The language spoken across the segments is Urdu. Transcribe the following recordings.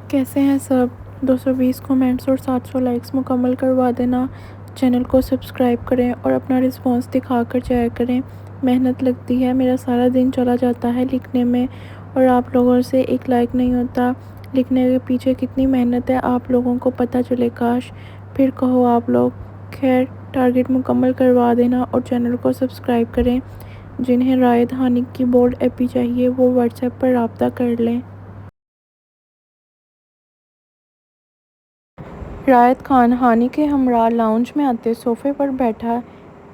کیسے ہیں سب؟ 220 کمنٹس اور 700 لائکس مکمل کروا دینا۔ چینل کو سبسکرائب کریں اور اپنا رسپانس دکھا کر جایا کریں۔ محنت لگتی ہے، میرا سارا دن چلا جاتا ہے لکھنے میں اور آپ لوگوں سے ایک لائک نہیں ہوتا۔ لکھنے کے پیچھے کتنی محنت ہے آپ لوگوں کو پتہ چلے کاش۔ پھر کہو آپ لوگ۔ خیر، ٹارگٹ مکمل کروا دینا اور چینل کو سبسکرائب کریں۔ جنہیں رائد ہانی کی بولڈ ایپی چاہیے وہ واٹس ایپ پر رابطہ کر لیں۔ رائد خان ہانی کے ہمراہ لاؤنج میں آتے صوفے پر بیٹھا،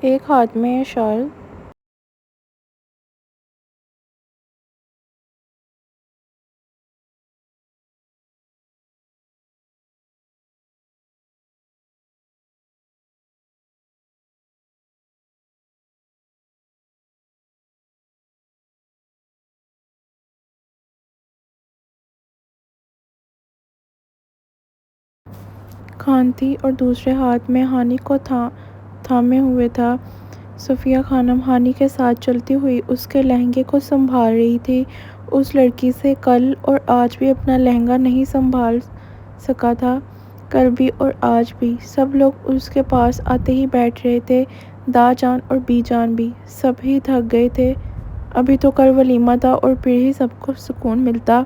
ایک ہاتھ میں شال خان تھی اور دوسرے ہاتھ میں ہانی کو تھامے ہوئے تھا۔ صفیہ خانم ہانی کے ساتھ چلتی ہوئی اس کے لہنگے کو سنبھال رہی تھی۔ اس لڑکی سے کل اور آج بھی اپنا لہنگا نہیں سنبھال سکا تھا۔ کل بھی اور آج بھی سب لوگ اس کے پاس آتے ہی بیٹھ رہے تھے، دا جان اور بی جان بھی، سب ہی تھک گئے تھے۔ ابھی تو کل ولیمہ تھا اور پھر ہی سب کو سکون ملتا۔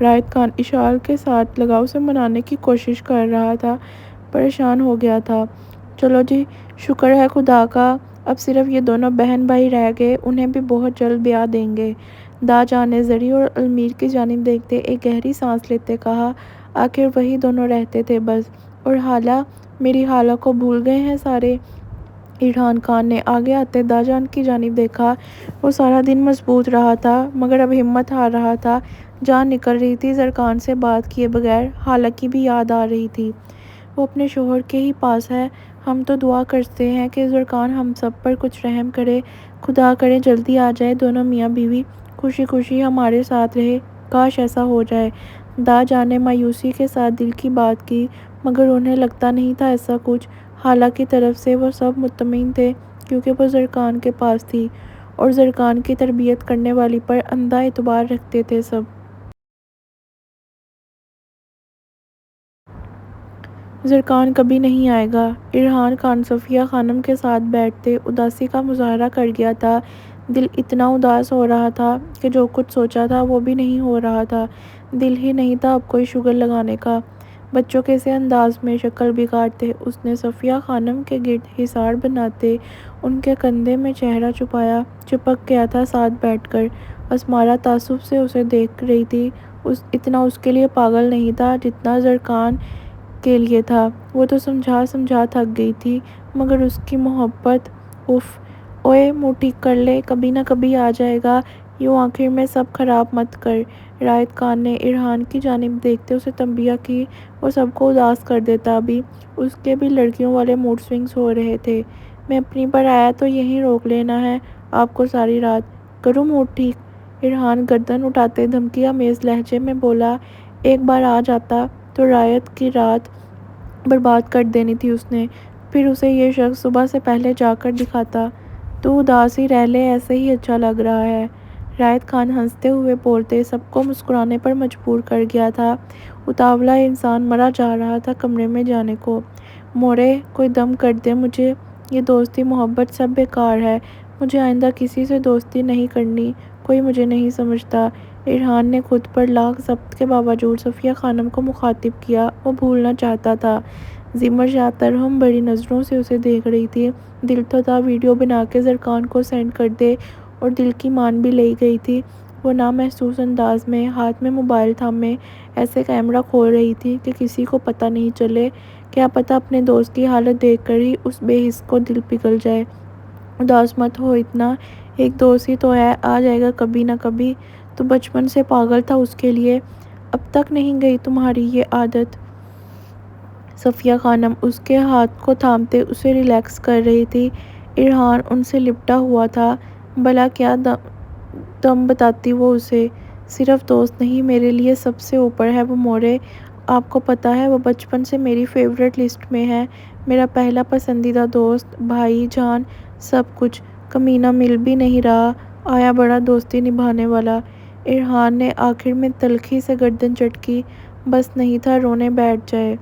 رائد خان اشال کے ساتھ لگاؤ سے منانے کی کوشش کر رہا تھا، پریشان ہو گیا تھا۔ چلو جی، شکر ہے خدا کا، اب صرف یہ دونوں بہن بھائی رہ گئے، انہیں بھی بہت جلد بیاہ دیں گے۔ دا جان نے زری اور المیر کی جانب دیکھتے ایک گہری سانس لیتے کہا، آخر وہی دونوں رہتے تھے بس۔ اور حالہ، میری حالہ کو بھول گئے ہیں سارے؟ ارحان خان نے آگے آتے دا جان کی جانب دیکھا۔ وہ سارا دن مضبوط رہا تھا مگر اب ہمت ہار رہا تھا، جان نکل رہی تھی زرکان سے بات کیے بغیر۔ حالہ کی بھی یاد آ رہی تھی، وہ اپنے شوہر کے ہی پاس ہے۔ ہم تو دعا کرتے ہیں کہ زرکان ہم سب پر کچھ رحم کرے، خدا کرے جلدی آ جائے دونوں میاں بیوی، خوشی خوشی ہمارے ساتھ رہے، کاش ایسا ہو جائے۔ دا جان نے مایوسی کے ساتھ دل کی بات کی مگر انہیں لگتا نہیں تھا ایسا کچھ۔ حالہ کی طرف سے وہ سب مطمئن تھے کیونکہ وہ زرکان کے پاس تھی اور زرکان کی تربیت کرنے والی پر اندھا اعتبار رکھتے تھے سب۔ زرکان کبھی نہیں آئے گا۔ ارحان خان صفیہ خانم کے ساتھ بیٹھتے اداسی کا مظاہرہ کر گیا تھا۔ دل اتنا اداس ہو رہا تھا کہ جو کچھ سوچا تھا وہ بھی نہیں ہو رہا تھا۔ دل ہی نہیں تھا اب کوئی شگل لگانے کا۔ بچوں کے سے انداز میں شکل بگاڑتے اس نے صفیہ خانم کے گرد حصار بناتے ان کے کندھے میں چہرہ چھپایا، چپک گیا تھا ساتھ بیٹھ کر۔ اسمارا تعصب سے اسے دیکھ رہی تھی، اتنا اس کے لیے پاگل نہیں تھا جتنا زرکان کے لیے تھا۔ وہ تو سمجھا سمجھا تھک گئی تھی مگر اس کی محبت، اف، اوئے منہ ٹھیک کر لے، کبھی نہ کبھی آ جائے گا، یوں آخر میں سب خراب مت کر۔ رائد خان نے ارحان کی جانب دیکھتے اسے تنبیہ کی، وہ سب کو اداس کر دیتا ابھی، اس کے بھی لڑکیوں والے موڈ سوئنگز ہو رہے تھے۔ میں اپنی پر آیا تو یہیں روک لینا ہے آپ کو ساری رات، کروں موڈ ٹھیک؟ ارحان گردن اٹھاتے دھمکی آمیز لہجے میں بولا، ایک بار آ جاتا تو رائد کی رات برباد کر دینی تھی اس نے، پھر اسے یہ شخص صبح سے پہلے جا کر دکھاتا۔ تو اداس ہی رہ لے، ایسے ہی اچھا لگ رہا ہے۔ رائد خان ہنستے ہوئے بولتے سب کو مسکرانے پر مجبور کر گیا تھا۔ اتاولا انسان مرا جا رہا تھا کمرے میں جانے کو۔ موڑے، کوئی دم کر دے مجھے، یہ دوستی محبت سب بیکار ہے، مجھے آئندہ کسی سے دوستی نہیں کرنی، کوئی مجھے نہیں سمجھتا۔ ارحان نے خود پر لاکھ ضبط کے باوجود صفیہ خانم کو مخاطب کیا، وہ بھولنا چاہتا تھا۔ زمر شاہ ترہم بھری نظروں سے اسے دیکھ رہی تھی۔ دل تو تھا ویڈیو بنا کے زرکان کو سینڈ کر دے اور دل کی مان بھی لے گئی تھی۔ وہ نامحسوس انداز میں ہاتھ میں موبائل تھامے ایسے کیمرہ کھول رہی تھی کہ کسی کو پتہ نہیں چلے، کیا پتہ اپنے دوست کی حالت دیکھ کر ہی اس بے حس کو دل پگھل جائے۔ اداس مت ہو اتنا، ایک دوست ہی تو ہے، آ جائے گا کبھی نہ کبھی، تو بچپن سے پاگل تھا اس کے لیے، اب تک نہیں گئی تمہاری یہ عادت؟ صفیہ خانم اس کے ہاتھ کو تھامتے اسے ریلیکس کر رہی تھی۔ ارحان ان سے لپٹا ہوا تھا، بھلا کیا دم بتاتی وہ اسے؟ صرف دوست نہیں، میرے لیے سب سے اوپر ہے وہ موڑے، آپ کو پتہ ہے وہ بچپن سے میری فیورٹ لسٹ میں ہے، میرا پہلا پسندیدہ دوست، بھائی جان، سب کچھ، کمینہ مل بھی نہیں رہا، آیا بڑا دوستی نبھانے والا۔ ارحان نے آخر میں تلخی سے گردن جھٹکی، بس نہیں تھا رونے بیٹھ جائے۔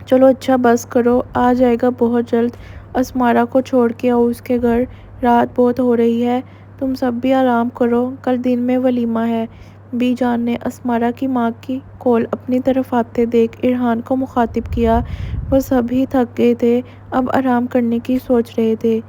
چلو اچھا بس کرو، آ جائے گا بہت جلد۔ اسمارا کو چھوڑ کے آؤ اس کے گھر، رات بہت ہو رہی ہے، تم سب بھی آرام کرو، کل دن میں ولیمہ ہے۔ بی جان نے اسمارا کی ماں کی کال اپنی طرف آتے دیکھ ارحان کو مخاطب کیا۔ وہ سب ہی تھک گئے تھے، اب آرام کرنے کی سوچ رہے تھے۔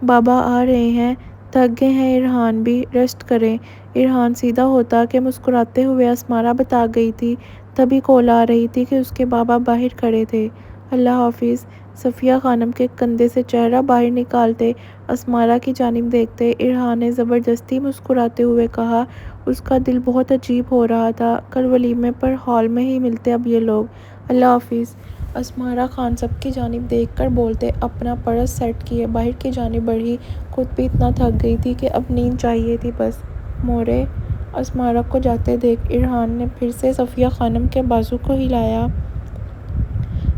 بابا آ رہے ہیں، تھک گئے ہیں ارحان بھی، ریسٹ کریں۔ ارحان سیدھا ہوتا کہ مسکراتے ہوئے اسمارا بتا گئی تھی، تبھی کال آ رہی تھی کہ اس کے بابا باہر کھڑے تھے۔ اللہ حافظ۔ صفیہ خانم کے کندھے سے چہرہ باہر نکالتے اسمارا کی جانب دیکھتے ارحان نے زبردستی مسکراتے ہوئے کہا، اس کا دل بہت عجیب ہو رہا تھا، کل ولیمے پر ہال میں ہی ملتے اب یہ لوگ۔ اللہ حافظ۔ اسمارا خان سب کی جانب دیکھ کر بولتے اپنا پرس سیٹ کیے باہر کی جانب بڑھی، خود بھی اتنا تھک گئی تھی کہ اب نیند چاہیے تھی بس۔ مورے۔ اسمارا کو جاتے دیکھ ارحان نے پھر سے صفیہ خانم کے بازو کو ہلایا۔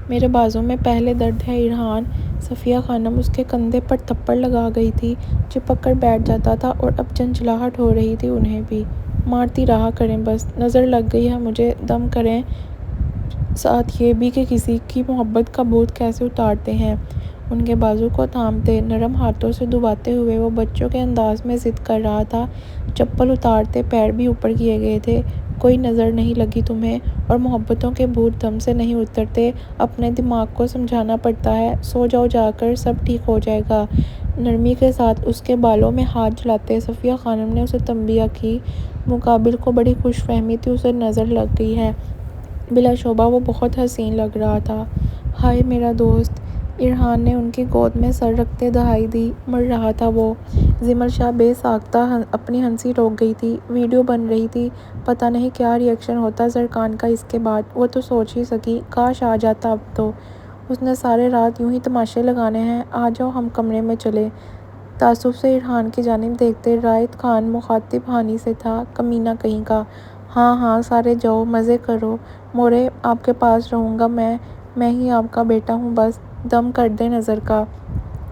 میرے بازو میں پہلے درد ہے ارحان۔ صفیہ خانم اس کے کندھے پر تھپڑ لگا گئی تھی، چپک کر بیٹھ جاتا تھا اور اب جھنجھلاہٹ ہو رہی تھی انہیں بھی۔ مارتی رہا کریں بس، نظر لگ گئی ہے مجھے، دم کریں۔ ساتھ یہ بھی کہ کسی کی محبت کا بھوت کیسے اتارتے ہیں۔ ان کے بازو کو تھامتے نرم ہاتھوں سے دباتے ہوئے وہ بچوں کے انداز میں ضد کر رہا تھا، چپل اتارتے پیر بھی اوپر کیے گئے تھے۔ کوئی نظر نہیں لگی تمہیں، اور محبتوں کے بھوت دم سے نہیں اترتے، اپنے دماغ کو سمجھانا پڑتا ہے، سو جاؤ جا کر، سب ٹھیک ہو جائے گا۔ نرمی کے ساتھ اس کے بالوں میں ہاتھ جلاتے صفیہ خانم نے اسے تنبیہ کی۔ مقابل کو بڑی خوش فہمی تھی، اسے نظر لگ گئی ہے، بلا شبہ وہ بہت حسین لگ رہا تھا۔ ہائے میرا دوست۔ ارحان نے ان کی گود میں سر رکھتے دہائی دی، مر رہا تھا وہ۔ زمل شاہ بے ساختہ اپنی ہنسی روک گئی تھی، ویڈیو بن رہی تھی، پتہ نہیں کیا ری ایکشن ہوتا زرکان کا اس کے بعد، وہ تو سوچ ہی سکی، کاش آ جاتا اب تو۔ اس نے سارے رات یوں ہی تماشے لگانے ہیں، آ جاؤ ہم کمرے میں چلیں۔ تعصب سے ارحان کی جانب دیکھتے رائد خان مخاطب ہانی سے تھا، کمینہ کہیں کا۔ ہاں ہاں سارے جاؤ، مزے کرو۔ مورے آپ کے پاس رہوں گا میں ہی آپ کا بیٹا ہوں بس، دم کر دیں نظر کا۔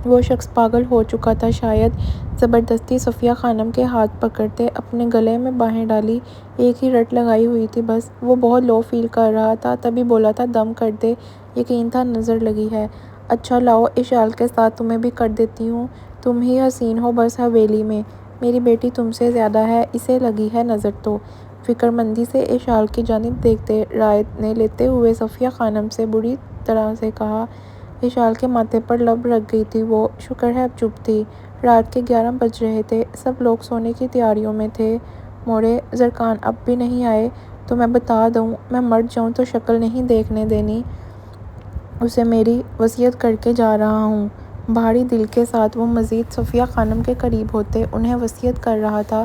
وہ شخص پاگل ہو چکا تھا شاید۔ زبردستی صفیہ خانم کے ہاتھ پکڑتے اپنے گلے میں باہیں ڈالی، ایک ہی رٹ لگائی ہوئی تھی بس۔ وہ بہت لو فیل کر رہا تھا، تبھی بولا تھا دم کر دے، یقین تھا نظر لگی ہے۔ اچھا لاؤ اشال کے ساتھ تمہیں بھی کر دیتی ہوں، تم ہی حسین ہو بس حویلی میں، میری بیٹی تم سے زیادہ ہے، اسے لگی ہے نظر تو۔ فکرمندی سے اشال کی جانب دیکھتے رائد نے لیتے ہوئے صفیہ خانم سے بری طرح سے کہا۔ اشال کے ماتھے پر لب رکھ گئی تھی وہ، شکر ہے اب چپ تھی۔ رات کے 11 بج رہے تھے، سب لوگ سونے کی تیاریوں میں تھے۔ مورے زرکان اب بھی نہیں آئے تو میں بتا دوں، میں مر جاؤں تو شکل نہیں دیکھنے دینی اسے، میری وصیت کر کے جا رہا ہوں۔ بھاری دل کے ساتھ وہ مزید صفیہ خانم کے قریب ہوتے انہیں وصیت کر رہا تھا،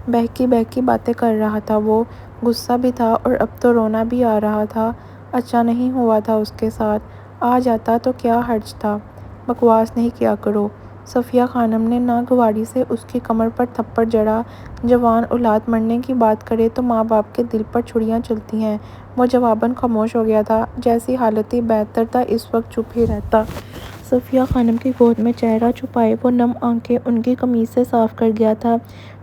بہکی بہکی باتیں کر رہا تھا وہ، غصہ بھی تھا اور اب تو رونا بھی آ رہا تھا۔ اچھا نہیں ہوا تھا اس کے ساتھ، آ جاتا تو کیا حرج تھا۔ بکواس نہیں کیا کرو۔ صفیہ خانم نے ناگواری سے اس کی کمر پر تھپڑ جڑا۔ جوان اولاد مرنے کی بات کرے تو ماں باپ کے دل پر چھریاں چلتی ہیں۔ وہ جواباً خاموش ہو گیا تھا، جیسی حالت ہی بہتر تھا اس وقت چپ ہی رہتا۔ صفیہ خانم کی گود میں چہرہ چھپائے وہ نم آنکھیں ان کی قمیص سے صاف کر گیا تھا۔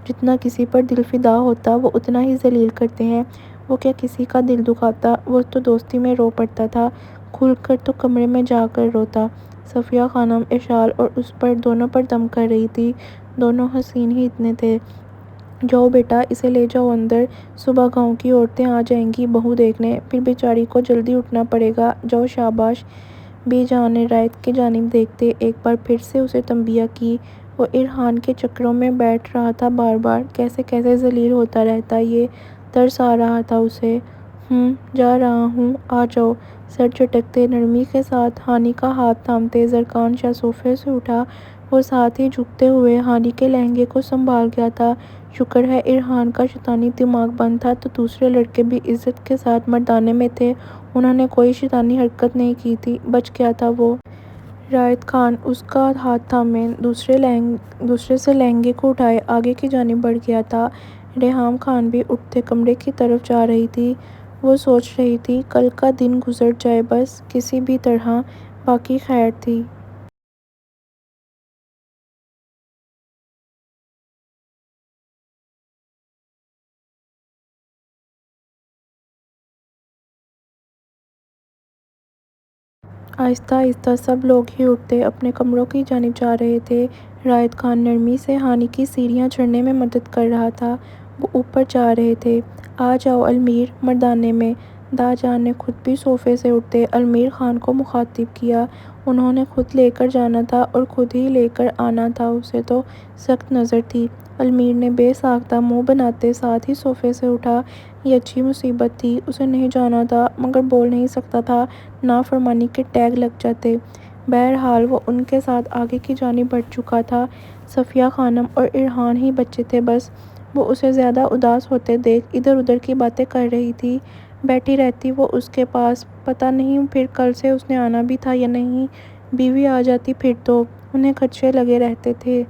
جتنا کسی پر دل فدا ہوتا وہ اتنا ہی ذلیل کرتے ہیں، وہ کیا کسی کا دل دکھاتا، وہ تو دوستی میں رو پڑتا تھا، کھل کر تو کمرے میں جا کر روتا۔ صفیہ خانم اشال اور اس پر دونوں پر دم کر رہی تھی، دونوں حسین ہی اتنے تھے۔ جاؤ بیٹا اسے لے جاؤ اندر، صبح گاؤں کی عورتیں آ جائیں گی بہو دیکھنے، پھر بیچاری کو جلدی اٹھنا پڑے گا، جاؤ شاباش۔ بی جان نے رائد کی جانب دیکھتے ایک بار پھر سے اسے تنبیہ کی۔ وہ ارحان کے چکروں میں بیٹھ رہا تھا بار بار، کیسے کیسے ذلیل ہوتا رہتا یہ، ترس آ رہا تھا اسے۔ جا رہا ہوں، آ جاؤ۔ سر جھٹکتے نرمی کے ساتھ ہانی کا ہاتھ تھامتے زرکان شاہ صوفے سے اٹھا، وہ ساتھ ہی جھکتے ہوئے ہانی کے لہنگے کو سنبھال گیا تھا۔ شکر ہے ارحان کا شیطانی دماغ بند تھا تو دوسرے لڑکے بھی عزت کے ساتھ مردانے میں تھے، انہوں نے کوئی شیطانی حرکت نہیں کی تھی، بچ گیا تھا وہ۔ رائد خان اس کا ہاتھ تھامے دوسرے سے لہنگے کو اٹھائے آگے کی جانب بڑھ گیا تھا۔ ریحام خان بھی اٹھتے کمرے کی طرف جا رہی تھی، وہ سوچ رہی تھی کل کا دن گزر جائے بس کسی بھی طرح، باقی خیر تھی۔ آہستہ آہستہ سب لوگ ہی اٹھتے اپنے کمروں کی جانب جا رہے تھے۔ رائد خان نرمی سے ہانی کی سیڑھیاں چڑھنے میں مدد کر رہا تھا۔ وہ اوپر جا رہے تھے۔ آ جاؤ المیر، مردانے میں۔ دا جان نے خود بھی صوفے سے اٹھتے المیر خان کو مخاطب کیا۔ انہوں نے خود لے کر جانا تھا اور خود ہی لے کر آنا تھا، اسے تو سخت نظر تھی۔ المیر نے بے ساختہ منہ بناتے ساتھ ہی صوفے سے اٹھا۔ یہ اچھی مصیبت تھی، اسے نہیں جانا تھا مگر بول نہیں سکتا تھا، نافرمانی کے ٹیگ لگ جاتے۔ بہرحال وہ ان کے ساتھ آگے کی جانب بڑھ چکا تھا۔ صفیہ خانم اور ارحان ہی بچے تھے بس۔ وہ اسے زیادہ اداس ہوتے دیکھ ادھر ادھر کی باتیں کر رہی تھی۔ بیٹھی رہتی وہ اس کے پاس، پتہ نہیں پھر کل سے اس نے آنا بھی تھا یا نہیں۔ بیوی آ جاتی پھر تو انہیں خدشے لگے رہتے تھے۔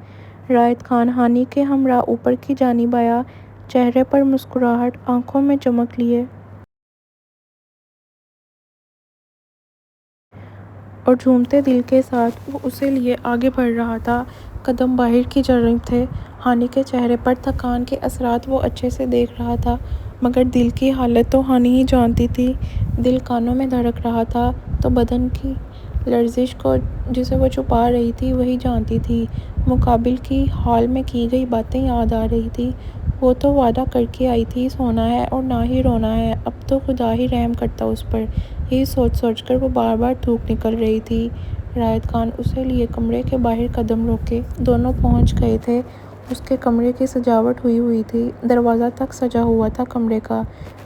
رائد خان ہانی کے ہمراہ اوپر کی جانب آیا، چہرے پر مسکراہٹ، آنکھوں میں چمک لیے اور جھومتے دل کے ساتھ وہ اسے لیے آگے بڑھ رہا تھا۔ قدم باہر کی جانب تھے۔ ہانی کے چہرے پر تھکان کے اثرات وہ اچھے سے دیکھ رہا تھا مگر دل کی حالت تو ہانی ہی جانتی تھی۔ دل کانوں میں دھڑک رہا تھا تو بدن کی لرزش کو جسے وہ چھپا رہی تھی وہی جانتی تھی۔ مقابل کی ہال میں کی گئی باتیں یاد آ رہی تھی۔ وہ تو وعدہ کر کے آئی تھی سونا ہے اور نہ ہی رونا ہے، اب تو خدا ہی رحم کرتا اس پر، یہی سوچ سوچ کر وہ بار بار تھوک نکل رہی تھی۔ رائد خان اسے لیے کمرے کے باہر قدم روکے۔ دونوں پہنچ گئے تھے۔ اس کے کمرے کی سجاوٹ ہوئی تھی، دروازہ تک سجا ہوا تھا کمرے کا۔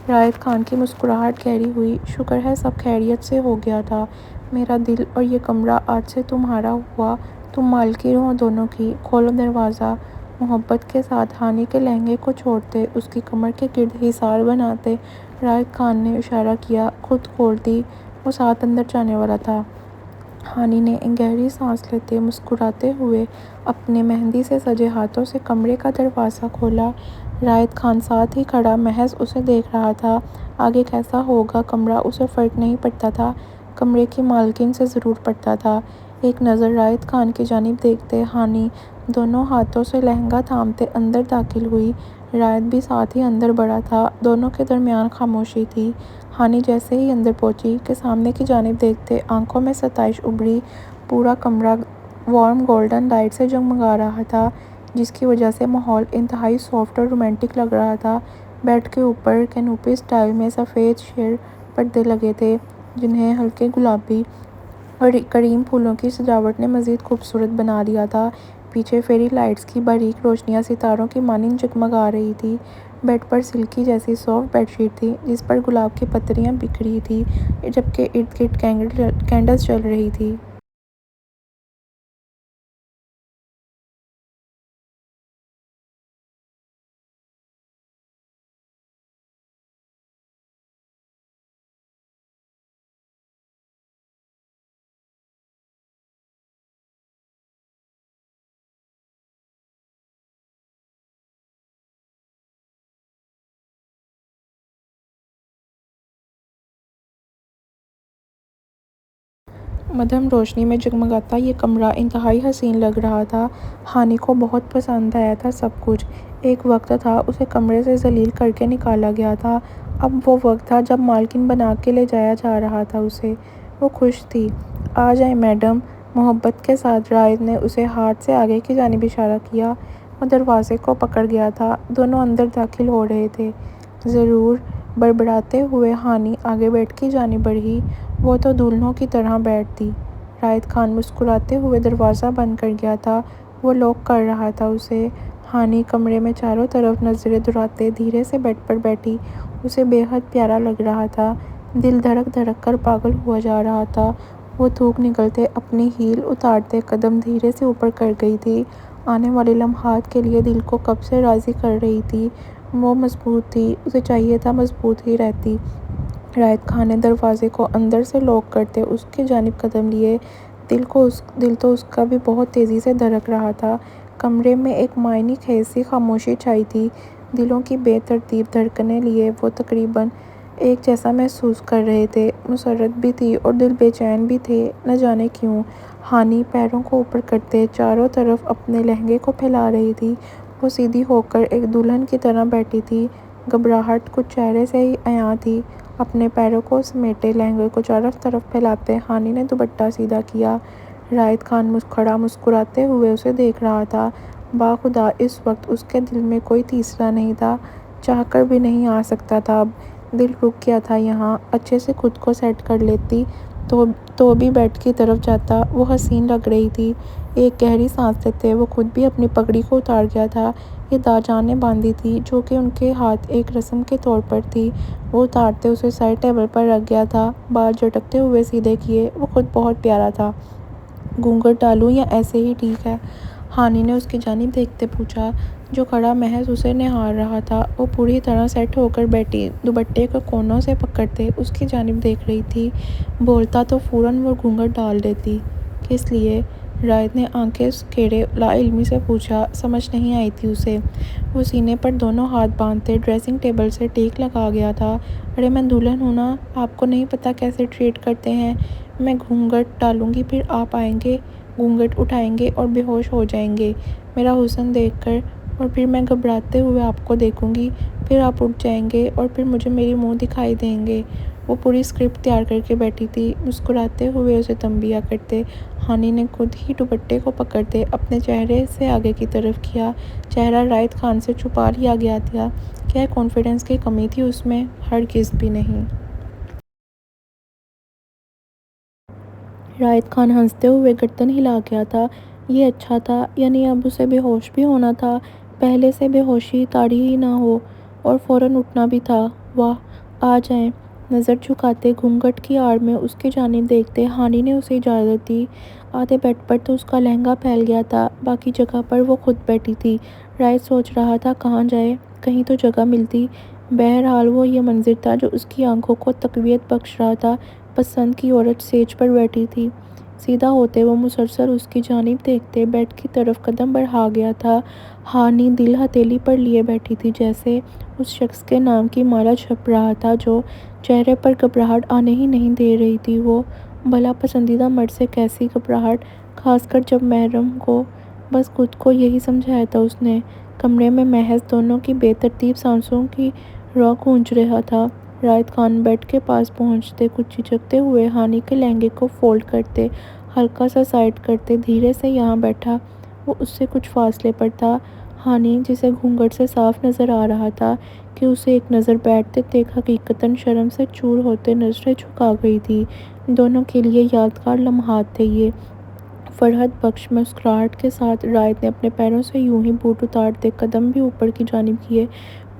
رائد خان کی مسکراہٹ گہری ہوئی۔ شکر ہے سب خیریت سے ہو گیا تھا۔ میرا دل اور یہ کمرہ آج سے تمہارا ہوا، تم مالکن ہو دونوں کی، کھولو دروازہ۔ محبت کے ساتھ ہانی کے لہنگے کو چھوڑتے، اس کی کمر کے گرد حصار بناتے رائد خان نے اشارہ کیا، خود کھولتی۔ وہ ساتھ اندر جانے والا تھا۔ ہانی نے گہری سانس لیتے مسکراتے ہوئے اپنے مہندی سے سجے ہاتھوں سے کمرے کا دروازہ کھولا۔ رائد خان ساتھ ہی کھڑا محض اسے دیکھ رہا تھا۔ آگے کیسا ہوگا کمرہ اسے فرق نہیں پڑتا تھا، کمرے کی مالکن سے ضرور پڑتا تھا۔ ایک نظر رائد خان کی جانب دیکھتے ہانی دونوں ہاتھوں سے لہنگا تھامتے اندر داخل ہوئی۔ رائد بھی ساتھ ہی اندر بڑھا تھا۔ دونوں کے درمیان خاموشی تھی۔ ہانی جیسے ہی اندر پہنچی کہ سامنے کی جانب دیکھتے آنکھوں میں ستائش ابھری۔ پورا کمرہ وارم گولڈن لائٹ سے جگمگا رہا تھا جس کی وجہ سے ماحول انتہائی سافٹ اور رومانٹک لگ رہا تھا۔ بیڈ کے اوپر کینوپی سٹائل میں سفید شیر پردے لگے تھے جنہیں ہلکے گلابی اور کریم پھولوں کی سجاوٹ نے مزید خوبصورت بنا دیا تھا۔ پیچھے فیری لائٹس کی باریک روشنیاں ستاروں کی مانند جگمگا رہی تھیں۔ بیڈ پر سلکی جیسی سافٹ بیڈ شیٹ تھی جس پر گلاب کی پتیاں بکھری تھیں جبکہ ارد گرد کینڈلز جل رہی تھیں۔ مدھم روشنی میں جگمگاتا یہ کمرہ انتہائی حسین لگ رہا تھا۔ ہانی کو بہت پسند آیا تھا سب کچھ۔ ایک وقت تھا اسے کمرے سے ذلیل کر کے نکالا گیا تھا، اب وہ وقت تھا جب مالکن بنا کے لے جایا جا رہا تھا اسے۔ وہ خوش تھی۔ آ جائیں میڈم، محبت کے ساتھ رائد نے اسے ہاتھ سے آگے کی جانب اشارہ کیا۔ وہ دروازے کو پکڑ گیا تھا۔ دونوں اندر داخل ہو رہے تھے۔ ضرور، بڑبڑاتے ہوئے ہانی آگے بیڈ کی جانب بڑھی۔ وہ تو دلہنوں کی طرح بیٹھ تھی۔ رائد خان مسکراتے ہوئے دروازہ بند کر گیا تھا۔ وہ لاک کر رہا تھا اسے۔ ہانی کمرے میں چاروں طرف نظریں دوڑاتے دھیرے سے بیڈ پر بیٹھی۔ اسے بے حد پیارا لگ رہا تھا۔ دل دھڑک دھڑک کر پاگل ہوا جا رہا تھا۔ وہ تھوک نکلتے اپنی ہیل اتارتے قدم دھیرے سے اوپر کر گئی تھی۔ آنے والے لمحات کے لیے دل کو کب سے راضی کر رہی تھی۔ وہ مضبوط تھی، اسے چاہیے تھا مضبوط ہی رہتی۔ رائد خان نے دروازے کو اندر سے لاک کرتے اس کی جانب قدم لیے۔ دل تو اس کا بھی بہت تیزی سے دھڑک رہا تھا۔ کمرے میں ایک معنی خیز سی خاموشی چھائی تھی۔ دلوں کی بے ترتیب دھڑکنیں لیے وہ تقریباً ایک جیسا محسوس کر رہے تھے۔ مسرت بھی تھی اور دل بے چین بھی تھے، نہ جانے کیوں۔ ہانی پیروں کو اوپر کرتے چاروں طرف اپنے لہنگے کو پھیلا رہی تھی۔ وہ سیدھی ہو کر ایک دلہن کی طرح بیٹھی تھی۔ گھبراہٹ کچھ چہرے سے ہی عیاں تھی۔ اپنے پیروں کو سمیٹے لہنگے کو چاروں طرف پھیلاتے ہانی نے دوپٹہ سیدھا کیا۔ رائد خان کھڑا مسکراتے ہوئے اسے دیکھ رہا تھا۔ باخدا اس وقت اس کے دل میں کوئی تیسرا نہیں تھا، چاہ کر بھی نہیں آ سکتا تھا اب۔ دل رک گیا تھا یہاں، اچھے سے خود کو سیٹ کر لیتی تو بھی بیڈ کی طرف جاتا۔ وہ حسین لگ رہی تھی۔ ایک گہری سانس لیتے وہ خود بھی اپنی پگڑی کو اتار گیا تھا۔ یہ جان نے باندھی تھی جو کہ ان کے ہاتھ ایک رسم کے طور پر تھی۔ وہ اتارتے اسے سائڈ ٹیبل پر رکھ گیا تھا، بال جھٹکتے ہوئے سیدھے کیے۔ وہ خود بہت پیارا تھا۔ گھونگھٹ ڈالوں یا ایسے ہی ٹھیک ہے؟ ہانی نے اس کی جانب دیکھتے پوچھا، جو کھڑا محض اسے نہار رہا تھا۔ وہ پوری طرح سیٹ ہو کر بیٹھی دوپٹے کو کونوں سے پکڑتے اس کی جانب دیکھ رہی تھی۔ بولتا تو فوراً وہ گھونگھٹ ڈال دیتی۔ کس لیے؟ رائد نے آنکھیں کیڑے لا علمی سے پوچھا۔ سمجھ نہیں آئی تھی اسے۔ وہ سینے پر دونوں ہاتھ باندھتے ڈریسنگ ٹیبل سے ٹیک لگا گیا تھا۔ ارے میں دلہن ہوں نا، آپ کو نہیں پتا کیسے ٹریٹ کرتے ہیں۔ میں گھونگھٹ ڈالوں گی، پھر آپ آئیں گے، گھونگھٹ اٹھائیں گے اور بے ہوش ہو جائیں گے میرا حسن دیکھ کر، اور پھر میں گھبراتے ہوئے آپ کو دیکھوں گی، پھر آپ اٹھ جائیں گے اور پھر مجھے میری منہ دکھائی دیں گے۔ وہ پوری اسکرپٹ تیار کر کے بیٹھی تھی، مسکراتے ہوئے اسے تنبیہ کرتے۔ ہانی نے خود ہی دوپٹے کو پکڑتے اپنے چہرے سے آگے کی طرف کیا۔ چہرہ رائد خان سے چھپا لیا گیا تھا۔ کیا کانفیڈنس کی کمی تھی اس میں؟ ہرگز بھی نہیں۔ رائد خان ہنستے ہوئے گردن ہلا گیا تھا۔ یہ اچھا تھا، یعنی اب اسے بے ہوش بھی ہونا تھا، پہلے سے بے ہوشی طاری ہی نہ ہو، اور فوراً اٹھنا بھی تھا۔ واہ، آ جائیں۔ نظر جھکاتے گھونگھٹ کی آڑ میں اس کی جانب دیکھتے ہانی نے اسے اجازت دی۔ آدھے بیڈ پر تو اس کا لہنگا پھیل گیا تھا، باقی جگہ پر وہ خود بیٹھی تھی۔ رائد سوچ رہا تھا کہاں جائے، کہیں تو جگہ ملتی۔ بہرحال وہ یہ منظر تھا جو اس کی آنکھوں کو تقویت بخش رہا تھا۔ پسند کی عورت سیج پر بیٹھی تھی۔ سیدھا ہوتے وہ مسلسل اس کی جانب دیکھتے بیڈ کی طرف قدم بڑھا گیا تھا۔ ہانی دل ہتھیلی پر لیے بیٹھی تھی، جیسے اس شخص کے نام کی مالا جپ رہا تھا جو چہرے پر گھبراہٹ آنے ہی نہیں دے رہی تھی۔ وہ بھلا پسندیدہ مرد سے کیسی گھبراہٹ، خاص کر جب محرم کو؟ بس خود کو یہی سمجھایا تھا اس نے۔ کمرے میں محض دونوں کی بے ترتیب سانسوں کی رو گونج رہا تھا۔ رائد خان بیڈ کے پاس پہنچتے کچھ جھجکتے ہوئے ہانی کے لہنگے کو فولڈ کرتے، ہلکا سا سائڈ کرتے دھیرے سے یہاں بیٹھا۔ وہ اس سے کچھ فاصلے پر تھا۔ ہانی، جسے گھونگھٹ سے صاف نظر آ رہا تھا کہ اسے ایک نظر بیٹھتے دیکھ حقیقتاً شرم سے چور ہوتے نظریں جھکا گئی تھی۔ دونوں کے لیے یادگار لمحات تھے یہ۔ فرحت بخش مسکراہٹ کے ساتھ رائد نے اپنے پیروں سے یوں ہی بوٹ اتارتے قدم بھی اوپر کی جانب کیے۔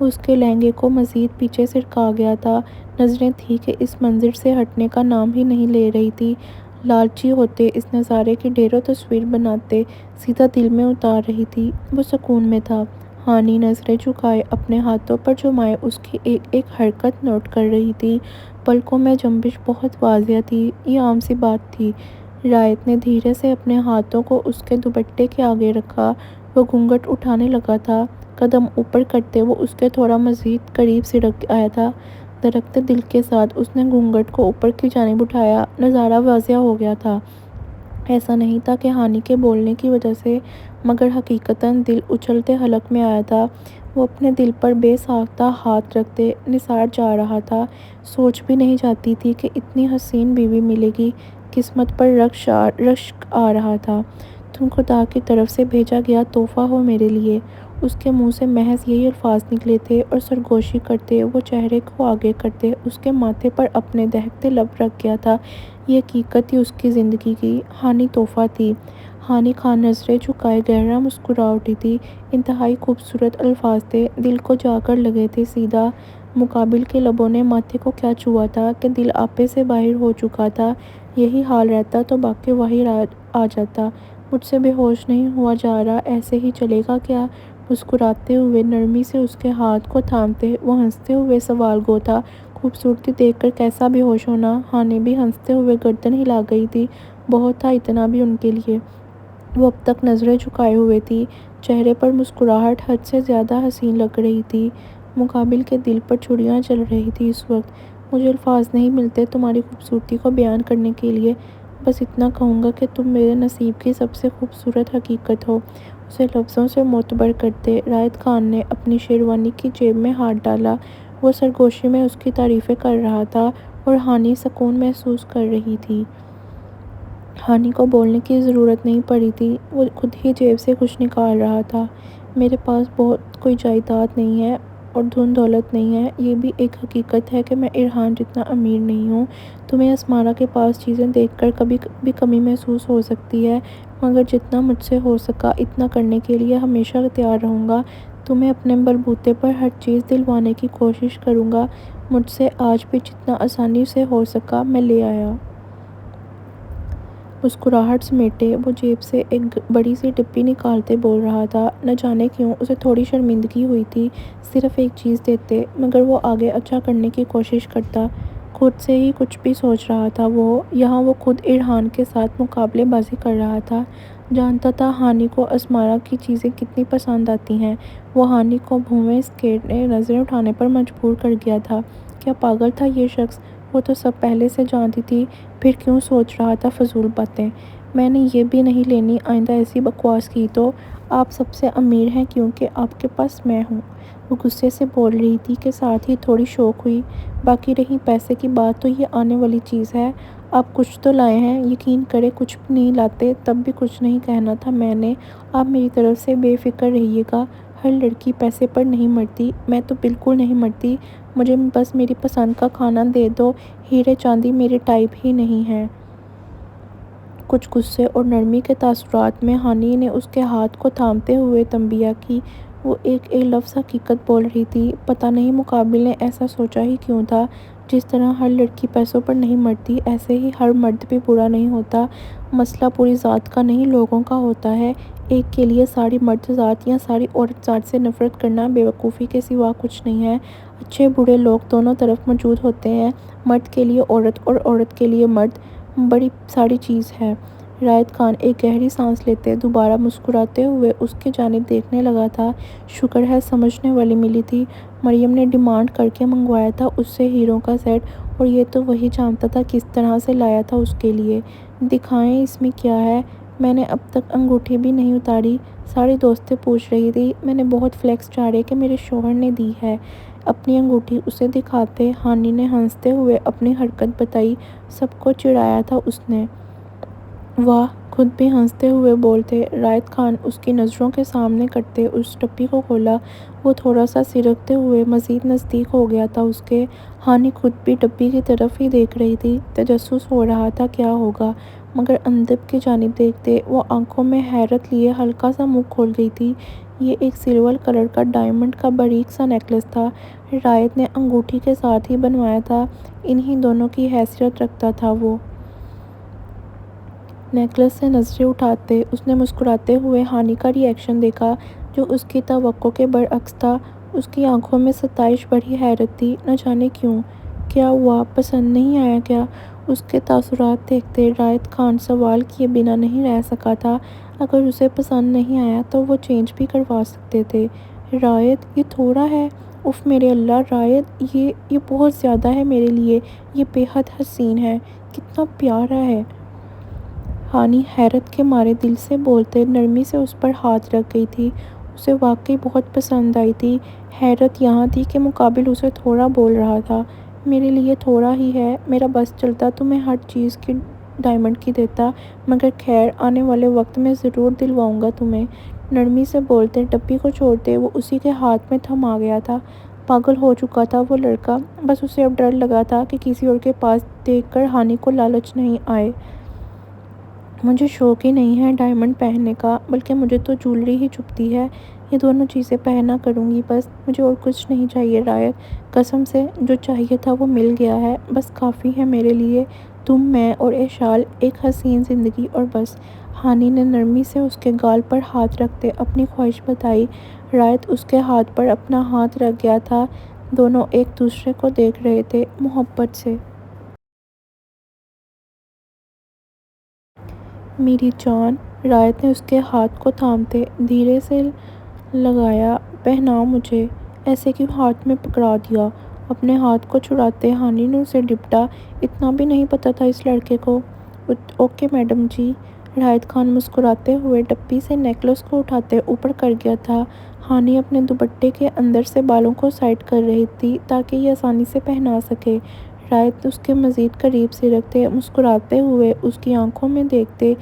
وہ اس کے لہنگے کو مزید پیچھے سرکا گیا تھا۔ نظریں تھی کہ اس منظر سے ہٹنے کا نام ہی نہیں لے رہی تھی۔ لالچی ہوتے اس نظارے کی ڈھیروں تصویر بناتے سیدھا دل میں اتار رہی تھی۔ وہ سکون میں تھا۔ ہانی نظریں جھکائے اپنے ہاتھوں پر جمائے اس کی ایک ایک حرکت نوٹ کر رہی تھی۔ پلکوں میں جنبش بہت واضح تھی، یہ عام سی بات تھی۔ رائد نے دھیرے سے اپنے ہاتھوں کو اس کے دوپٹے کے آگے رکھا۔ وہ گھونگھٹ اٹھانے لگا تھا۔ قدم اوپر کرتے وہ اس کے تھوڑا مزید قریب سرک آیا تھا۔ دھڑکتے دل کے ساتھ اس نے گھونگھٹ کو اوپر کی جانب اٹھایا۔ نظارہ واضح ہو گیا تھا۔ ایسا نہیں تھا کہ ہانی کے بولنے کی وجہ سے، مگر حقیقتاً دل اچھلتے حلق میں آیا تھا۔ وہ اپنے دل پر بے ساختہ ہاتھ رکھتے نثار جا رہا تھا۔ سوچ بھی نہیں جاتی تھی کہ اتنی حسین بیوی ملے گی۔ قسمت پر رشک آ رہا تھا۔ تم خدا کی طرف سے بھیجا گیا تحفہ ہو میرے لیے۔ اس کے منہ سے محض یہی الفاظ نکلے تھے اور سرگوشی کرتے وہ چہرے کو آگے کرتے اس کے ماتھے پر اپنے دہکتے لب رکھ گیا تھا۔ یہ حقیقت تھی اس کی زندگی کی۔ ہانی تحفہ تھی۔ ہانی خان نظریں جھکائے گہرا مسکرا اٹھی تھی۔ انتہائی خوبصورت الفاظ تھے، دل کو جا کر لگے تھے سیدھا۔ مقابل کے لبوں نے ماتھے کو کیا چھوا تھا کہ دل آپے سے باہر ہو چکا تھا۔ یہی حال رہتا تو باقی وہی آ جاتا۔ مجھ سے بے ہوش نہیں ہوا جا رہا، ایسے ہی چلے گا کیا؟ مسکراتے ہوئے نرمی سے اس کے ہاتھ کو تھامتے وہ ہنستے ہوئے سوال گو تھا۔ خوبصورتی دیکھ کر کیسا بے ہوش ہونا؟ ہانی بھی ہنستے ہوئے گردن ہلا گئی تھی۔ بہت تھا اتنا بھی ان کے لیے۔ وہ اب تک نظریں جھکائے ہوئے تھی۔ چہرے پر مسکراہٹ حد سے زیادہ حسین لگ رہی تھی۔ مقابل کے دل پر چھریاں چل رہی تھی اس وقت۔ مجھے الفاظ نہیں ملتے تمہاری خوبصورتی کو بیان کرنے کے لیے۔ بس اتنا کہوں گا کہ تم میرے نصیب کی سب سے خوبصورت حقیقت ہو۔ اسے لفظوں سے معتبر کرتے رائد خان نے اپنی شیروانی کی جیب میں ہاتھ ڈالا۔ وہ سرگوشی میں اس کی تعریفیں کر رہا تھا اور ہانی سکون محسوس کر رہی تھی۔ ہانی کو بولنے کی ضرورت نہیں پڑی تھی، وہ خود ہی جیب سے کچھ نکال رہا تھا۔ میرے پاس بہت کوئی جائیداد نہیں ہے اور دھن دولت نہیں ہے، یہ بھی ایک حقیقت ہے کہ میں ارحان جتنا امیر نہیں ہوں۔ تمہیں اسمارا کے پاس چیزیں دیکھ کر کبھی بھی کمی محسوس ہو سکتی ہے، مگر جتنا مجھ سے ہو سکا اتنا کرنے کے لیے ہمیشہ تیار رہوں گا۔ تمہیں اپنے بلبوتے پر ہر چیز دلوانے کی کوشش کروں گا۔ مجھ سے آج بھی جتنا آسانی سے ہو سکا میں لے آیا۔ مسکراہٹ سمیٹے وہ جیب سے ایک بڑی سی ڈبی نکالتے بول رہا تھا۔ نہ جانے کیوں اسے تھوڑی شرمندگی ہوئی تھی، صرف ایک چیز دیتے، مگر وہ آگے اچھا کرنے کی کوشش کرتا۔ خود سے ہی کچھ بھی سوچ رہا تھا وہ، یہاں وہ خود ارحان کے ساتھ مقابلے بازی کر رہا تھا۔ جانتا تھا ہانی کو اسمارا کی چیزیں کتنی پسند آتی ہیں۔ وہ ہانی کو بھویں اسکرٹ نے نظریں اٹھانے پر مجبور کر گیا تھا۔ کیا پاگل تھا یہ شخص؟ وہ تو سب پہلے سے جانتی تھی، پھر کیوں سوچ رہا تھا فضول باتیں؟ میں نے یہ بھی نہیں لینی، آئندہ ایسی بکواس کی تو آپ سب سے امیر ہیں کیونکہ آپ کے پاس میں ہوں۔ وہ غصے سے بول رہی تھی کہ ساتھ ہی تھوڑی شوق ہوئی۔ باقی رہی پیسے کی بات تو یہ آنے والی چیز ہے۔ آپ کچھ تو لائے ہیں، یقین کریں کچھ بھی نہیں لاتے تب بھی کچھ نہیں کہنا تھا میں نے۔ آپ میری طرف سے بے فکر رہیے گا، ہر لڑکی پیسے پر نہیں مرتی، میں تو بالکل نہیں مرتی، مجھے بس میری پسند کا کھانا دے دو، ہیرے چاندی میرے ٹائپ ہی نہیں ہے۔ کچھ غصے اور نرمی کے تاثرات میں ہانی نے اس کے ہاتھ کو تھامتے ہوئے تنبیہ کی۔ وہ ایک لفظ حقیقت بول رہی تھی، پتہ نہیں مقابل نے ایسا سوچا ہی کیوں تھا۔ جس طرح ہر لڑکی پیسوں پر نہیں مرتی، ایسے ہی ہر مرد بھی برا نہیں ہوتا۔ مسئلہ پوری ذات کا نہیں لوگوں کا ہوتا ہے۔ ایک کے لیے ساری مرد ذات یا ساری عورت ذات سے نفرت کرنا بے وقوفی کے سوا کچھ نہیں ہے۔ اچھے برے لوگ دونوں طرف موجود ہوتے ہیں، مرد کے لیے عورت اور عورت کے لیے مرد، بڑی ساری چیز ہے۔ رائد خان ایک گہری سانس لیتے دوبارہ مسکراتے ہوئے اس کی جانب دیکھنے لگا تھا۔ شکر ہے سمجھنے والی ملی تھی، مریم نے ڈیمانڈ کر کے منگوایا تھا اس سے ہیروں کا سیٹ، اور یہ تو وہی جانتا تھا کس طرح سے لایا تھا اس کے لیے۔ دکھائیں اس میں کیا ہے، میں نے اب تک انگوٹھی بھی نہیں اتاری، ساری دوستیں پوچھ رہی تھی، میں نے بہت فلیکس چاڑے کہ میرے شوہر نے دی ہے۔ اپنی انگوٹھی اسے دکھاتے ہانی نے ہنستے ہوئے اپنی حرکت بتائی، سب کو چڑھایا تھا اس نے۔ واہ، خود بھی ہنستے ہوئے بولتے۔ رائد خان اس کی نظروں کے سامنے کرتے اس ڈبی کو کھولا۔ وہ تھوڑا سا سرکتے ہوئے مزید نزدیک ہو گیا تھا اس کے۔ ہانی خود بھی ڈبی کی طرف ہی دیکھ رہی تھی، تجسس ہو رہا تھا کیا ہوگا، مگر اندر کی جانب دیکھتے وہ آنکھوں میں حیرت لیے ہلکا سا منہ کھول گئی تھی۔ یہ ایک سلور کلر کا ڈائمنڈ کا باریک سا نیکلس تھا، رائد نے انگوٹھی کے ساتھ ہی بنوایا تھا، انہی دونوں کی حیثیت رکھتا تھا وہ۔ نیکلس سے نظریں اٹھاتے اس نے مسکراتے ہوئے ہانی کا ری ایکشن دیکھا جو اس کی توقع کے برعکس تھا۔ اس کی آنکھوں میں ستائش بھری حیرت تھی، نہ جانے کیوں۔ کیا ہوا، پسند نہیں آیا کیا؟ اس کے تاثرات دیکھتے رائد خان سوال کیے بنا نہیں رہ سکا تھا۔ اگر اسے پسند نہیں آیا تو وہ چینج بھی کروا سکتے تھے۔ رائد، یہ تھوڑا ہے؟ اف میرے اللہ رائد، یہ بہت زیادہ ہے میرے لیے، یہ بے حد حسین ہے، کتنا پیارا ہے۔ ہانی حیرت کے مارے دل سے بولتے نرمی سے اس پر ہاتھ رکھ گئی تھی، اسے واقعی بہت پسند آئی تھی۔ حیرت یہاں تھی کہ مقابل اسے تھوڑا بول رہا تھا۔ میرے لیے تھوڑا ہی ہے، میرا بس چلتا تو میں ہر چیز کی ڈائمنڈ کی دیتا، مگر خیر آنے والے وقت میں ضرور دلواؤں گا تمہیں۔ نرمی سے بولتے ڈبی کو چھوڑتے وہ اسی کے ہاتھ میں تھما گیا تھا۔ پاگل ہو چکا تھا وہ لڑکا، بس اسے اب ڈر لگا تھا کہ کسی اور کے پاس دیکھ کر ہانی کو لالچ نہیں آئے۔ مجھے شوق ہی نہیں ہے ڈائمنڈ پہننے کا، بلکہ مجھے تو جولری ہی چبھتی ہے، یہ دونوں چیزیں پہنا کروں گی بس، مجھے اور کچھ نہیں چاہیے رائد، قسم سے جو چاہیے تھا وہ مل گیا ہے، بس کافی ہے میرے لیے، تم، میں اور ایشال، ایک حسین زندگی اور بس۔ ہانی نے نرمی سے اس کے گال پر ہاتھ رکھتے اپنی خواہش بتائی۔ رائد اس کے ہاتھ پر اپنا ہاتھ رکھ گیا تھا، دونوں ایک دوسرے کو دیکھ رہے تھے محبت سے۔ میری جان، رائد نے اس کے ہاتھ کو تھامتے دھیرے سے لگایا، پہناؤ مجھے، ایسے کیوں ہاتھ میں پکڑا دیا؟ اپنے ہاتھ کو چھڑاتے ہانی نے اسے ڈپٹا، اتنا بھی نہیں پتہ تھا اس لڑکے کو۔ اوکے میڈم جی۔ رائد خان مسکراتے ہوئے ڈبی سے نیکلس کو اٹھاتے اوپر کر گیا تھا۔ ہانی اپنے دوپٹے کے اندر سے بالوں کو سائڈ کر رہی تھی تاکہ یہ آسانی سے پہنا سکے۔ رائت اس کے مزید قریب سے رکھتے، مسکراتے ہوئے اس کی آنکھوں میں دیکھتے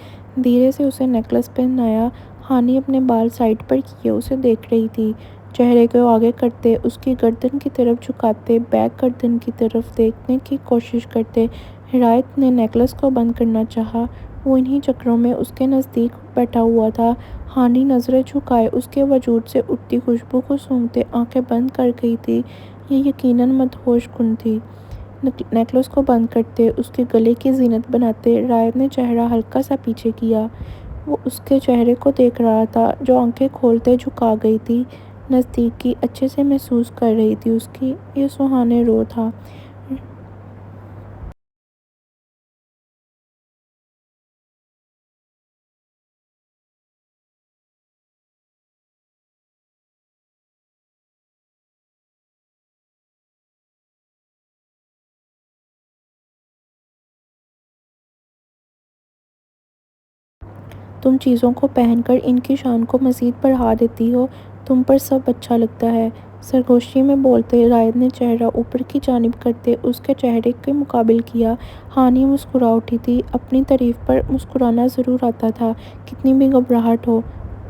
دھیرے سے اسے نیکلس پہنایا۔ ہانی اپنے بال سائڈ پر کیے اسے دیکھ رہی تھی، چہرے کو آگے کرتے، اس کی گردن کی طرف جھکاتے، بیک گردن کی طرف دیکھنے کی کوشش کرتے۔ رائت نے نیکلس کو بند کرنا چاہا، وہ انہی چکروں میں اس کے نزدیک بیٹھا ہوا تھا۔ ہانی نظریں جھکائے اس کے وجود سے اٹھتی خوشبو کو سونگھتے آنکھیں بند کر گئی تھی۔ یہ یقیناً مدہوش کن تھی۔ نیکلس کو بند کرتے، اس کے گلے کی زینت بناتے، رائت نے چہرہ ہلکا سا پیچھے کیا۔ وہ اس کے چہرے کو دیکھ رہا تھا جو آنکھیں کھولتے جھکا گئی تھی، نزدیکی اچھے سے محسوس کر رہی تھی اس کی۔ یہ سہانے رو تھا۔ تم چیزوں کو پہن کر ان کی شان کو مزید بڑھا دیتی ہو، تم پر سب اچھا لگتا ہے۔ سرگوشی میں بولتے رائت نے چہرہ اوپر کی جانب کرتے اس کے چہرے کے مقابل کیا۔ ہانی مسکرا اٹھی تھی۔ اپنی تعریف پر مسکرانا ضرور آتا تھا، کتنی بھی گھبراہٹ ہو۔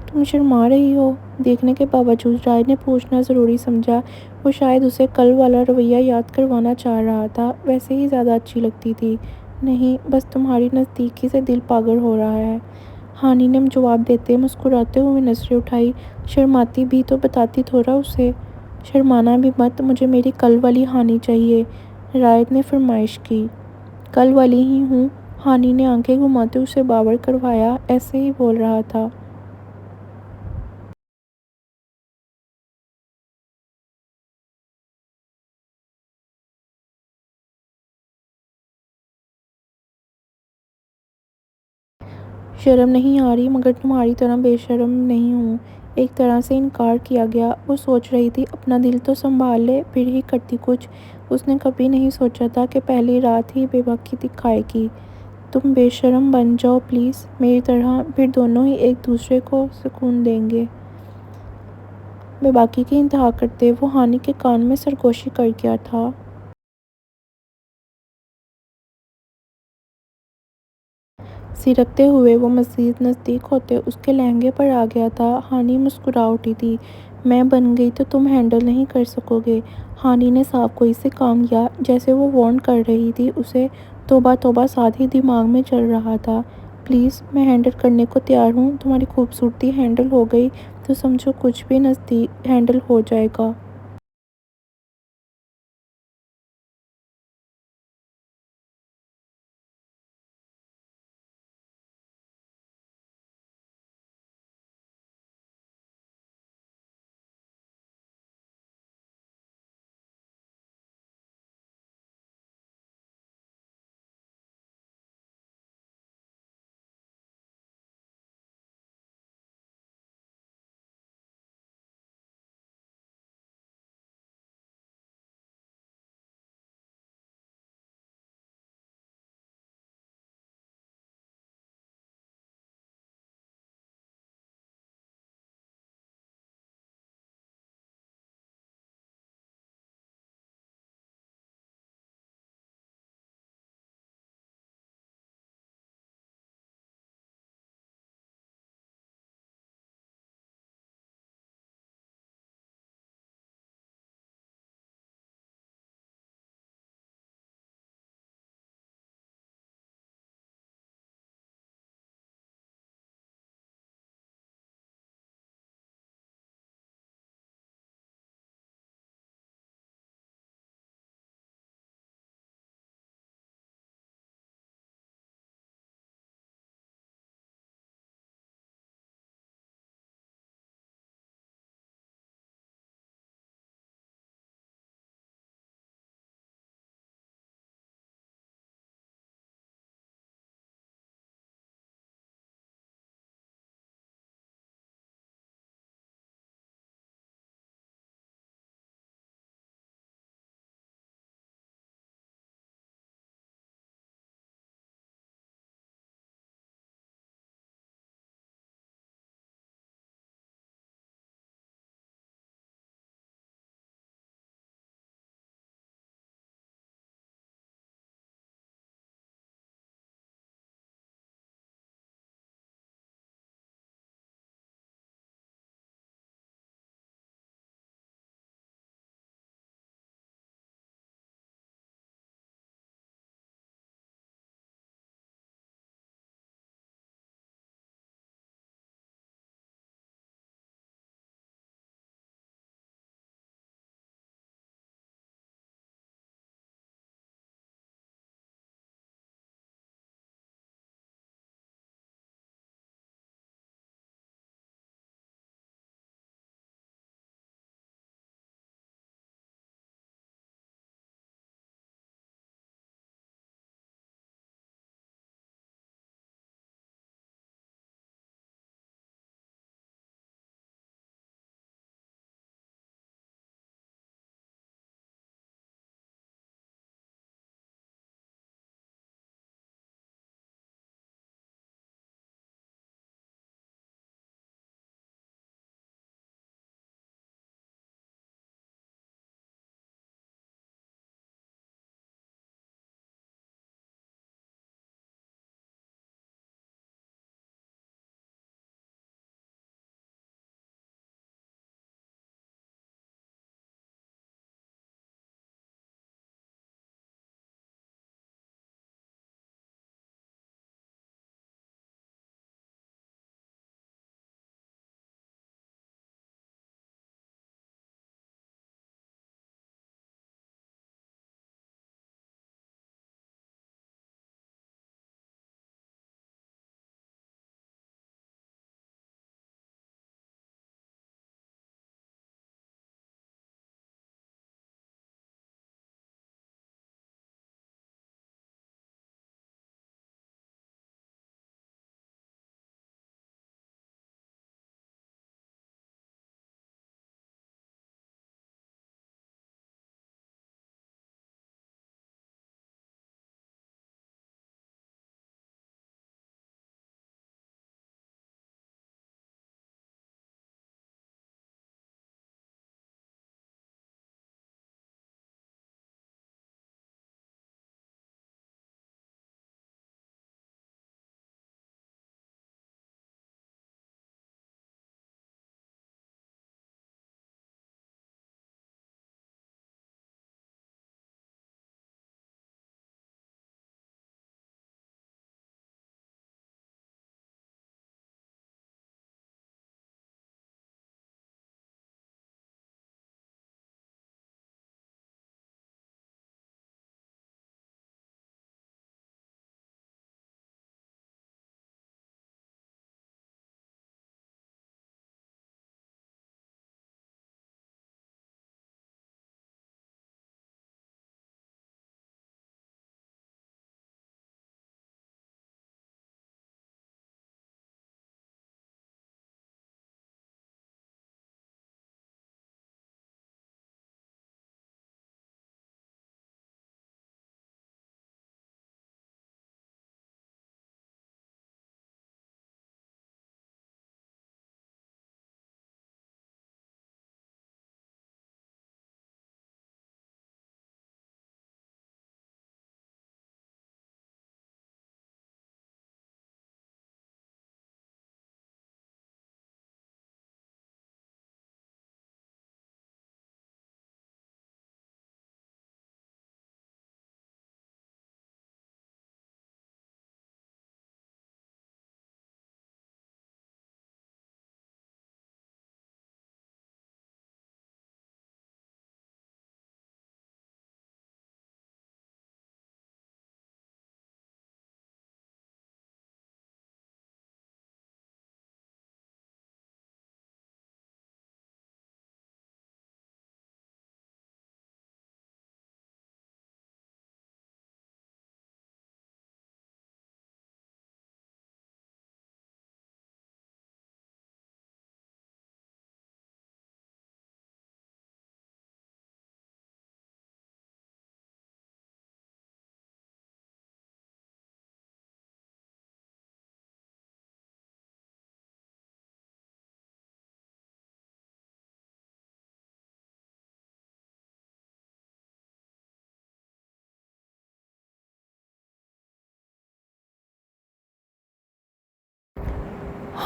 تم شرما رہی ہو؟ دیکھنے کے باوجود رائت نے پوچھنا ضروری سمجھا۔ وہ شاید اسے کل والا رویہ یاد کروانا چاہ رہا تھا، ویسے ہی زیادہ اچھی لگتی تھی۔ نہیں، بس تمہاری نزدیکی سے دل پاگل ہو رہا ہے۔ ہانی نے جواب دیتے مسکراتے ہوئے نظریں اٹھائی۔ شرماتی بھی تو بتاتی تھوڑا اسے۔ شرمانا بھی مت، مجھے میری کل والی ہانی چاہیے، رائت نے فرمائش کی۔ کل والی ہی ہوں، ہانی نے آنکھیں گھماتے اسے باور کروایا، ایسے ہی بول رہا تھا۔ شرم نہیں آ رہی، مگر تمہاری طرح بے شرم نہیں ہوں۔ ایک طرح سے انکار کیا گیا۔ وہ سوچ رہی تھی اپنا دل تو سنبھال لے، پھر ہی کرتی کچھ۔ اس نے کبھی نہیں سوچا تھا کہ پہلی رات ہی بے باکی دکھائے گی۔ تم بے شرم بن جاؤ پلیز، میری طرح، پھر دونوں ہی ایک دوسرے کو سکون دیں گے۔ بے باکی کی انتہا کرتے وہ ہانی کے کان میں سرگوشی کر گیا تھا۔ سرکتے ہوئے وہ مزید نزدیک ہوتے اس کے لہنگے پر آ گیا تھا۔ ہانی مسکرا اٹھی تھی۔ میں بن گئی تو تم ہینڈل نہیں کر سکو گے۔ ہانی نے صاف گوئی سے کام لیا، جیسے وہ وارن کر رہی تھی اسے۔ توبہ توبہ ساتھ ہی دماغ میں چل رہا تھا۔ پلیز، میں ہینڈل کرنے کو تیار ہوں۔ تمہاری خوبصورتی ہینڈل ہو گئی تو سمجھو کچھ بھی نزدیک ہینڈل ہو جائے گا۔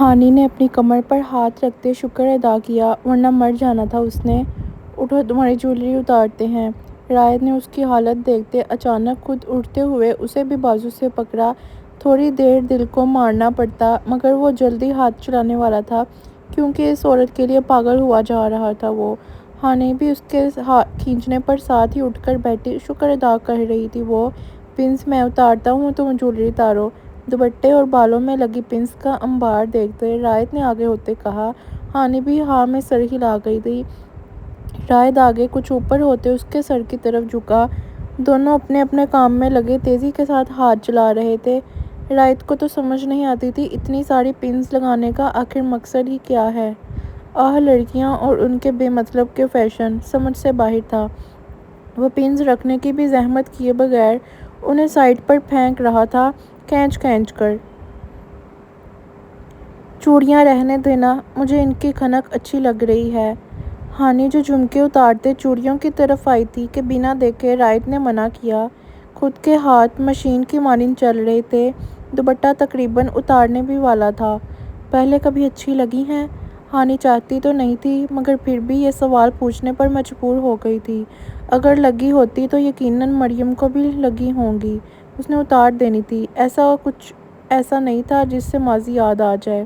ہانی نے اپنی کمر پر ہاتھ رکھتے شکر ادا کیا، ورنہ مر جانا تھا اس نے۔ اٹھو، تمہاری جویلری اتارتے ہیں۔ رائد نے اس کی حالت دیکھتے اچانک خود اٹھتے ہوئے اسے بھی بازو سے پکڑا۔ تھوڑی دیر دل کو مارنا پڑتا، مگر وہ جلدی ہاتھ چلانے والا تھا، کیونکہ اس عورت کے لیے پاگل ہوا جا رہا تھا وہ۔ ہانی بھی اس کے کھینچنے پر ساتھ ہی اٹھ کر بیٹھی، شکر ادا کر رہی تھی وہ۔ پنس میں اتارتا ہوں، تم جویلری اتارو۔ دوپٹے اور بالوں میں لگی پنس کا انبار دیکھتے رائد نے آگے ہوتے کہا۔ ہانی بھی ہاں میں سر ہلا گئی تھی۔ رائد آگے کچھ اوپر ہوتے اس کے سر کی طرف جھکا۔ دونوں اپنے اپنے کام میں لگے تیزی کے ساتھ ہاتھ چلا رہے تھے۔ رائد کو تو سمجھ نہیں آتی تھی اتنی ساری پنس لگانے کا آخر مقصد ہی کیا ہے۔ لڑکیاں اور ان کے بے مطلب کے فیشن، سمجھ سے باہر تھا۔ وہ پنس رکھنے کی بھی زحمت کیے بغیر انہیں سائڈ پر پھینک رہا تھا، کھینچ کھینچ کر۔ چوڑیاں رہنے دینا، مجھے ان کی کھنک اچھی لگ رہی ہے۔ ہانی جو جھمکے اتارتے چوڑیوں کی طرف آئی تھی کہ بنا دیکھے رائد نے منع کیا۔ خود کے ہاتھ مشین کی مانند چل رہے تھے۔ دوپٹہ تقریباً اتارنے بھی والا تھا۔ پہلے کبھی اچھی لگی ہیں؟ ہانی چاہتی تو نہیں تھی، مگر پھر بھی یہ سوال پوچھنے پر مجبور ہو گئی تھی۔ اگر لگی ہوتی تو یقیناً مریم کو بھی لگی ہوں گی، اس نے اتار دینی تھی۔ کچھ ایسا نہیں تھا جس سے ماضی یاد آ جائے۔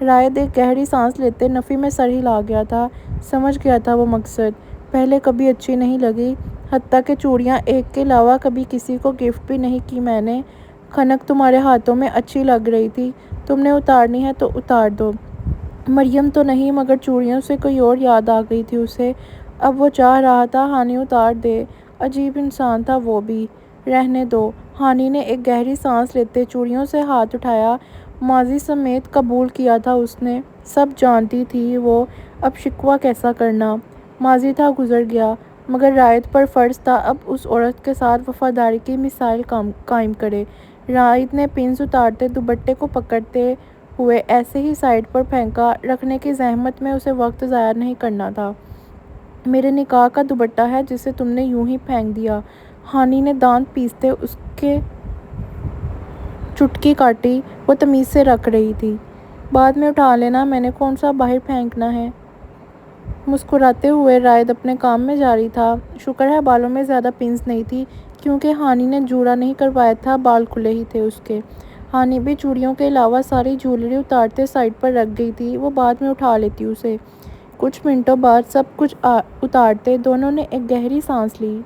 رائد ایک گہری سانس لیتے نفی میں سر ہلا گیا تھا۔ سمجھ گیا تھا وہ مقصد۔ پہلے کبھی اچھی نہیں لگی، حتیٰ کہ چوڑیاں ایک کے علاوہ کبھی کسی کو گفٹ بھی نہیں کی میں نے۔ کھنک تمہارے ہاتھوں میں اچھی لگ رہی تھی، تم نے اتارنی ہے تو اتار دو۔ مریم تو نہیں، مگر چوڑیوں سے کوئی اور یاد آ گئی تھی اسے۔ اب وہ چاہ رہا تھا ہانی اتار دے۔ عجیب انسان تھا وہ بھی۔ رہنے دو۔ ہانی نے ایک گہری سانس لیتے چوڑیوں سے ہاتھ اٹھایا۔ ماضی سمیت قبول کیا تھا اس نے، سب جانتی تھی وہ، اب شکوہ کیسا کرنا؟ ماضی تھا، گزر گیا، مگر رائد پر فرض تھا اب اس عورت کے ساتھ وفاداری کی مثال قائم کرے۔ رائد نے پنس اتارتے دوپٹے کو پکڑتے ہوئے ایسے ہی سائڈ پر پھینکا، رکھنے کی زحمت میں اسے وقت ضائع نہیں کرنا تھا۔ میرے نکاح کا دوپٹہ ہے جسے تم نے یوں ہی پھینک دیا۔ ہانی نے دانت پیستے اس کے چٹکی کاٹی، وہ تمیز سے رکھ رہی تھی۔ بعد میں اٹھا لینا، میں نے کون سا باہر پھینکنا ہے؟ مسکراتے ہوئے رائد اپنے کام میں جاری تھا۔ شکر ہے بالوں میں زیادہ پنس نہیں تھی، کیونکہ ہانی نے جوڑا نہیں کروایا تھا، بال کھلے ہی تھے اس کے۔ ہانی بھی چوڑیوں کے علاوہ ساری جویلری اتارتے سائڈ پر رکھ گئی تھی، وہ بعد میں اٹھا لیتی اسے۔ کچھ منٹوں بعد سب کچھ اتارتے دونوں نے ایک گہری سانس لی۔